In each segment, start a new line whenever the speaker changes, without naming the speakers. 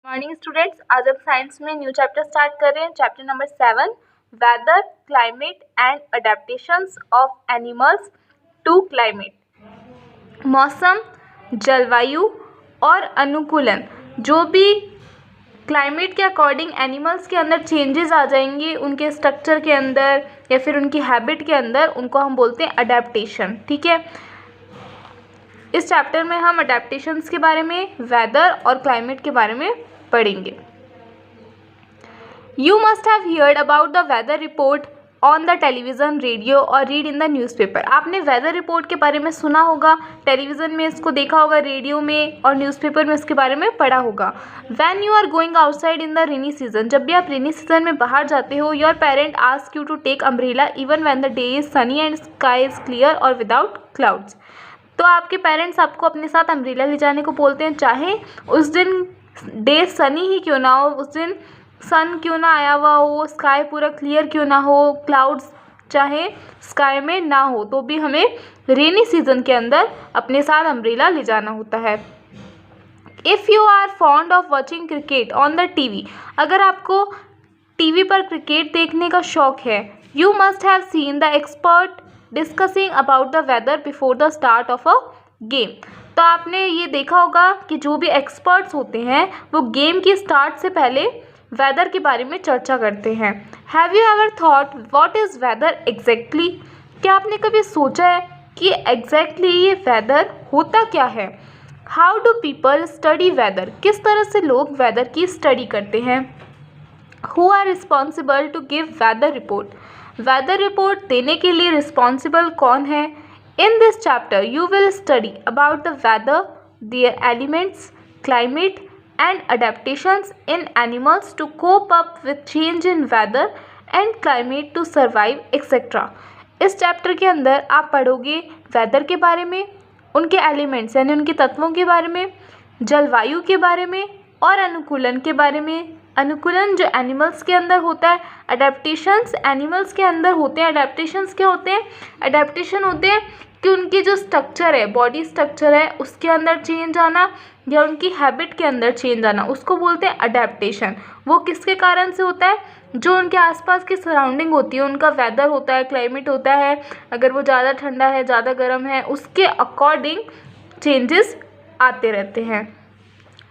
Morning students, आज हम science में न्यू चैप्टर स्टार्ट कर रहे हैं। Chapter number 7, weather, climate and adaptations of animals to climate. मौसम, जलवायु और अनुकूलन, जो भी क्लाइमेट के अकॉर्डिंग एनिमल्स के अंदर चेंजेस आ जाएंगे, उनके स्ट्रक्चर के अंदर या फिर उनकी हैबिट के अंदर, उनको हम बोलते हैं अडेप्टेशन। ठीक है, इस चैप्टर में हम अडेप्टेशंस के बारे में, वेदर और क्लाइमेट के बारे में पढ़ेंगे। You must have heard about the weather report on the television, radio और रीड इन द न्यूज़पेपर। आपने वेदर रिपोर्ट के बारे में सुना होगा, टेलीविज़न में इसको देखा होगा, रेडियो में और न्यूज़पेपर में इसके बारे में पढ़ा होगा। When you are going outside in the rainy season, जब भी आप रेनी सीजन में बाहर जाते हो, your parent ask you to take umbrella even when the day is sunny and sky is clear और विदाउट क्लाउड्स। तो आपके पेरेंट्स आपको अपने साथ अम्ब्रेला ले जाने को बोलते हैं, चाहे उस दिन डे सनी ही क्यों ना हो, उस दिन सन क्यों ना आया हुआ हो, स्काई पूरा क्लियर क्यों ना हो, क्लाउड्स चाहे स्काई में ना हो, तो भी हमें रेनी सीजन के अंदर अपने साथ अम्ब्रेला ले जाना होता है। If you are fond of watching cricket on the TV, अगर आपको टीवी पर क्रिकेट देखने का शौक है, you must have seen the expert discussing about the weather before the start of a game. तो आपने ये देखा होगा कि जो भी एक्सपर्ट्स होते हैं वो गेम की स्टार्ट से पहले वेदर के बारे में चर्चा करते हैं। Have you ever thought what is weather exactly? क्या आपने कभी सोचा है कि एग्जैक्टली ये वेदर होता क्या है? How do people study weather? किस तरह से लोग वेदर की स्टडी करते हैं? Who are responsible to give weather report? Weather report देने के लिए रिस्पॉन्सिबल कौन है? In this chapter you will study about the weather, their elements, climate and adaptations in animals to cope up with change in weather and climate to survive etcetera. इस chapter के अंदर आप पढ़ोगे वेदर के बारे में, उनके एलिमेंट्स यानी उनके तत्वों के बारे में, जलवायु के बारे में और अनुकूलन के बारे में। अनुकूलन जो एनिमल्स के अंदर होता है, अडेप्टेशंस एनिमल्स के अंदर होते हैं। अडेप्टेशंस क्या होते हैं? अडेप्टेशन होते हैं कि उनकी जो स्ट्रक्चर है, बॉडी स्ट्रक्चर है, उसके अंदर चेंज आना या उनकी हैबिट के अंदर चेंज आना, उसको बोलते हैं अडेप्टेशन। वो किसके कारण से होता है? जो उनके आसपास की सराउंडिंग होती है, उनका वेदर होता है, क्लाइमेट होता है, अगर वो ज़्यादा ठंडा है, ज़्यादा गर्म है, उसके अकॉर्डिंग चेंजेस आते रहते हैं।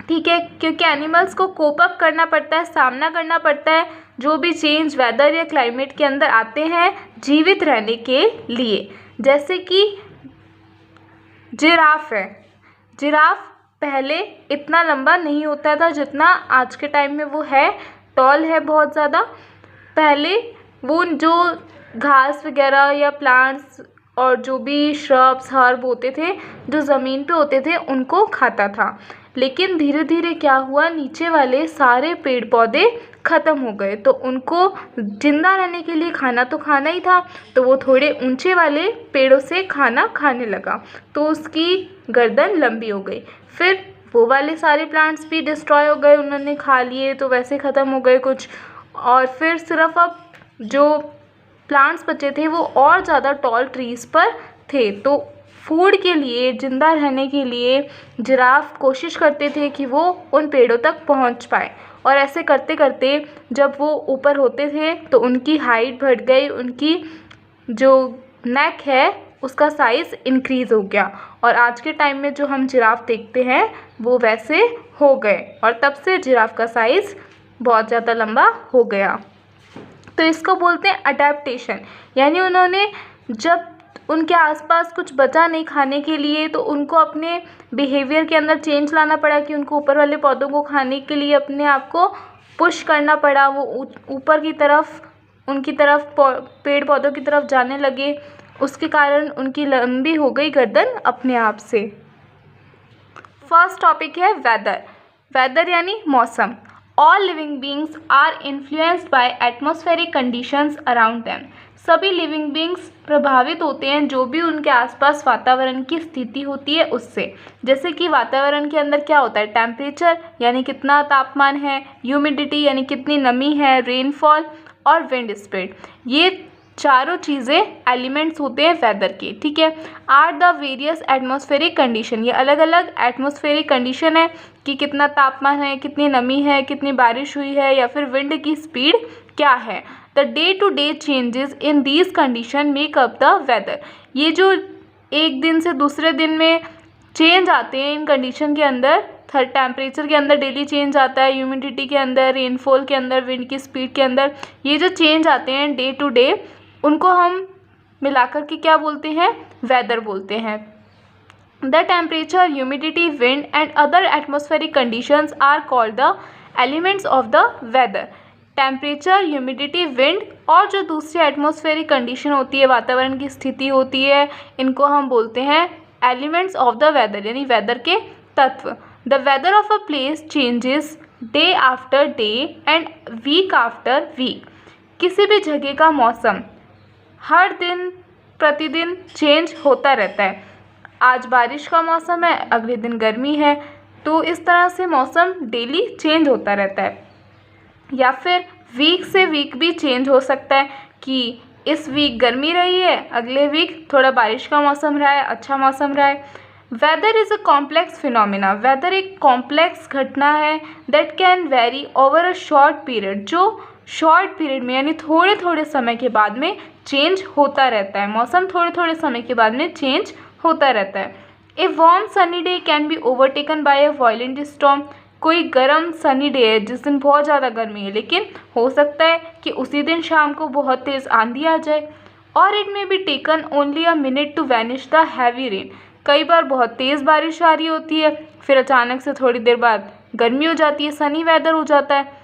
ठीक है, क्योंकि एनिमल्स को कोप अप करना पड़ता है, सामना करना पड़ता है जो भी चेंज वेदर या क्लाइमेट के अंदर आते हैं जीवित रहने के लिए। जैसे कि जिराफ है, जिराफ पहले इतना लंबा नहीं होता था जितना आज के टाइम में वो है, टॉल है बहुत ज़्यादा। पहले वो जो घास वगैरह या प्लांट्स और जो भी श्रब्स, हर्ब होते थे जो ज़मीन पे होते थे, उनको खाता था। लेकिन धीरे धीरे क्या हुआ, नीचे वाले सारे पेड़ पौधे ख़त्म हो गए, तो उनको जिंदा रहने के लिए खाना तो खाना ही था, तो वो थोड़े ऊंचे वाले पेड़ों से खाना खाने लगा, तो उसकी गर्दन लंबी हो गई। फिर वो वाले सारे प्लांट्स भी डिस्ट्रॉय हो गए, उन्होंने खा लिए तो वैसे ख़त्म हो गए कुछ, और फिर सिर्फ अब जो प्लांट्स बचे थे वो और ज़्यादा टॉल ट्रीज़ पर थे। तो फूड के लिए, जिंदा रहने के लिए जिराफ कोशिश करते थे कि वो उन पेड़ों तक पहुंच पाए, और ऐसे करते करते जब वो ऊपर होते थे तो उनकी हाइट बढ़ गई, उनकी जो नेक है उसका साइज़ इंक्रीज़ हो गया, और आज के टाइम में जो हम जिराफ देखते हैं वो वैसे हो गए, और तब से जिराफ का साइज़ बहुत ज़्यादा लंबा हो गया। तो इसको बोलते हैं अडेप्टेशन, यानी उन्होंने जब उनके आसपास कुछ बचा नहीं खाने के लिए, तो उनको अपने बिहेवियर के अंदर चेंज लाना पड़ा कि उनको ऊपर वाले पौधों को खाने के लिए अपने आप को पुश करना पड़ा, वो ऊपर की तरफ, उनकी तरफ, पेड़ पौधों की तरफ जाने लगे, उसके कारण उनकी लंबी हो गई गर्दन अपने आप से। फर्स्ट टॉपिक है वेदर। वेदर यानी मौसम। All living beings are influenced by atmospheric conditions around them. सभी लिविंग बींग्स प्रभावित होते हैं जो भी उनके आसपास वातावरण की स्थिति होती है उससे। जैसे कि वातावरण के अंदर क्या होता है? टेम्परेचर यानी कितना तापमान है, ह्यूमिडिटी यानी कितनी नमी है, रेनफॉल और विंड स्पीड। ये चारों चीज़ें एलिमेंट्स होते हैं वेदर के, ठीक है। Are the various atmospheric condition, ये अलग अलग एटमॉस्फेरिक कंडीशन है कि कितना तापमान है, कितनी नमी है, कितनी बारिश हुई है, या फिर विंड की स्पीड क्या है। The day to day changes in these condition make up the weather, ये जो एक दिन से दूसरे दिन में चेंज आते हैं इन कंडीशन के अंदर, टेम्परेचर के अंदर डेली चेंज आता है, ह्यूमिडिटी के अंदर, रेनफॉल के अंदर, विंड की स्पीड के अंदर, ये जो चेंज आते हैं डे टू डे, उनको हम मिलाकर के क्या बोलते हैं, वेदर बोलते हैं। The temperature, humidity, wind and other atmospheric conditions are called the elements of the weather. Temperature, humidity, wind और जो दूसरी एटमॉस्फेरिक कंडीशन होती है, वातावरण की स्थिति होती है, इनको हम बोलते हैं एलिमेंट्स ऑफ द वेदर, यानी वेदर के तत्व। The weather of a place changes day after day and week after week, किसी भी जगह का मौसम हर दिन प्रतिदिन चेंज होता रहता है। आज बारिश का मौसम है, अगले दिन गर्मी है, तो इस तरह से मौसम डेली चेंज होता रहता है। या फिर वीक से वीक भी चेंज हो सकता है कि इस वीक गर्मी रही है, अगले वीक थोड़ा बारिश का मौसम रहा है, अच्छा मौसम रहा है। Weather is a complex phenomena, weather एक कॉम्प्लेक्स घटना है that can vary over a short period, जो शॉर्ट पीरियड में यानी थोड़े थोड़े समय के बाद में चेंज होता रहता है। मौसम थोड़े थोड़े समय के बाद में चेंज होता रहता है। A warm sunny day can be overtaken by a violent storm, कोई गर्म सनी डे है जिस दिन बहुत ज़्यादा गर्मी है, लेकिन हो सकता है कि उसी दिन शाम को बहुत तेज़ आंधी आ जाए। और it may be taken only a minute to vanish the heavy rain, कई बार बहुत तेज़ बारिश आ रही होती है, फिर अचानक से थोड़ी देर बाद गर्मी हो जाती है, सनी वेदर हो जाता है।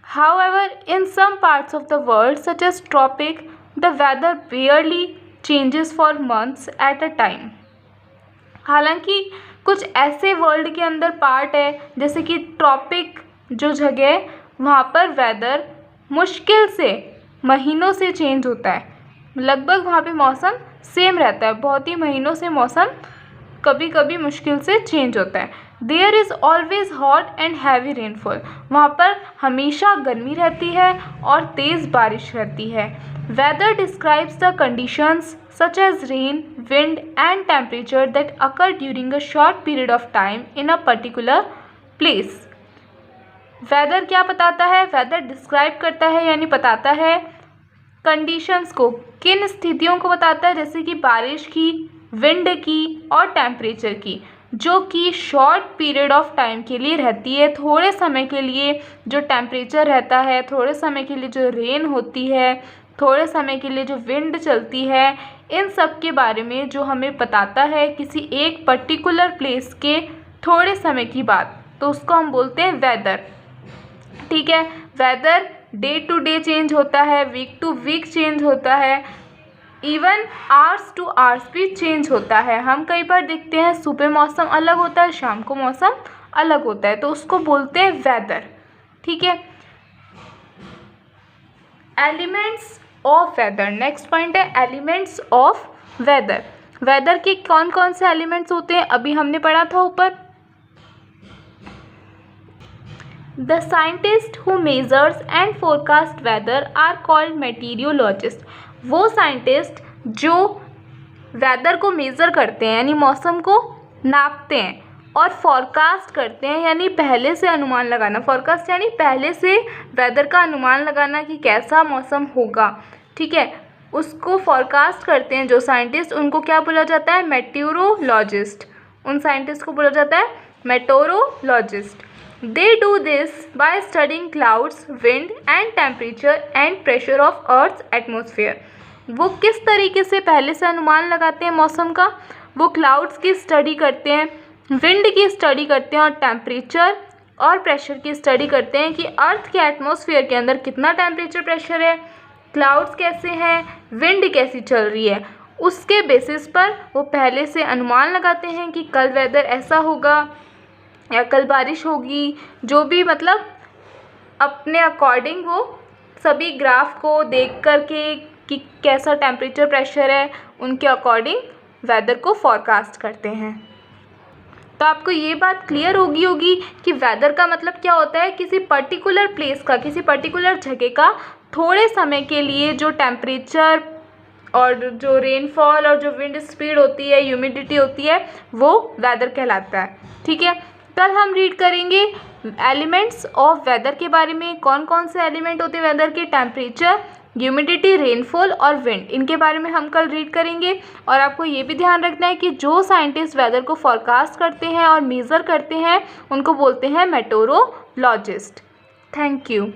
However, in some parts of the world, such as tropic, the weather barely changes for months at a time. हालांकि कुछ ऐसे वर्ल्ड के अंदर पार्ट है जैसे कि ट्रॉपिक जो जगह है, वहाँ पर वेदर मुश्किल से महीनों से चेंज होता है, लगभग वहाँ पे मौसम सेम रहता है, बहुत ही महीनों से मौसम कभी कभी मुश्किल से चेंज होता है। There is always hot and heavy rainfall, वहाँ पर हमेशा गर्मी रहती है और तेज़ बारिश रहती है। Weather describes the conditions such as rain, wind and temperature that occur during a short period of time in a particular place. Weather क्या बताता है, वेदर डिस्क्राइब करता है यानी बताता है कंडीशंस को, किन स्थितियों को बताता है, जैसे कि बारिश की, विंड की और टेम्परेचर की, जो कि शॉर्ट पीरियड ऑफ टाइम के लिए रहती है, थोड़े समय के लिए जो टेम्परेचर रहता है, थोड़े समय के लिए जो रेन होती है, थोड़े समय के लिए जो विंड चलती है, इन सब के बारे में जो हमें बताता है किसी एक पर्टिकुलर प्लेस के थोड़े समय की बात, तो उसको हम बोलते हैं वेदर। ठीक है, weather day to day change होता है, वीक टू वीक चेंज होता है, इवन आवर्स टू आवर्स भी चेंज होता है। हम कई बार देखते हैं सुबह मौसम अलग होता है, शाम को मौसम अलग होता है, तो उसको बोलते हैं वेदर। ठीक है, elements of weather, next point है एलिमेंट्स ऑफ वेदर। वेदर के कौन कौन से एलिमेंट्स होते हैं अभी हमने पढ़ा था ऊपर। The scientists who measures and forecast weather are called meteorologists. वो साइंटिस्ट जो वेदर को मेज़र करते हैं यानी मौसम को नापते हैं और फॉरकास्ट करते हैं यानी पहले से अनुमान लगाना। फॉरकास्ट यानी पहले से वेदर का अनुमान लगाना कि कैसा मौसम होगा। ठीक है, उसको फॉरकास्ट करते हैं जो साइंटिस्ट, उनको क्या बोला जाता है, मेटेरोलॉजिस्ट। उन साइंटिस्ट को बोला जाता है मेटेरोलॉजिस्ट। They do this by studying clouds, wind and temperature and pressure of Earth's atmosphere. वो किस तरीके से पहले से अनुमान लगाते हैं मौसम का, वो क्लाउड्स की स्टडी करते हैं, विंड की स्टडी करते हैं और टेम्परेचर और प्रेशर की स्टडी करते हैं कि अर्थ के एटमॉस्फेयर के अंदर कितना टेम्परेचर प्रेशर है, क्लाउड्स कैसे हैं, विंड कैसी चल रही है। उसके बेसिस पर वो पहले से अनुमान लगाते हैं कि कल वेदर ऐसा होगा या कल बारिश होगी, जो भी मतलब अपने अकॉर्डिंग वो सभी ग्राफ को देख कर के कि कैसा टेम्परेचर प्रेशर है, उनके अकॉर्डिंग वेदर को फॉरकास्ट करते हैं। तो आपको ये बात क्लियर होगी कि वेदर का मतलब क्या होता है, किसी पर्टिकुलर प्लेस का, किसी पर्टिकुलर जगह का थोड़े समय के लिए जो टेम्परेचर और जो रेनफॉल और जो विंड स्पीड होती है, ह्यूमिडिटी होती है, वो वेदर कहलाता है। ठीक है, कल हम रीड करेंगे एलिमेंट्स ऑफ वेदर के बारे में। कौन कौन से एलिमेंट होते हैं वेदर के? टेम्परेचर, ह्यूमिडिटी, रेनफॉल और विंड, इनके बारे में हम कल रीड करेंगे। और आपको ये भी ध्यान रखना है कि जो साइंटिस्ट वेदर को फॉरकास्ट करते हैं और मेज़र करते हैं उनको बोलते हैं मेटोरोलॉजिस्ट। Thank you.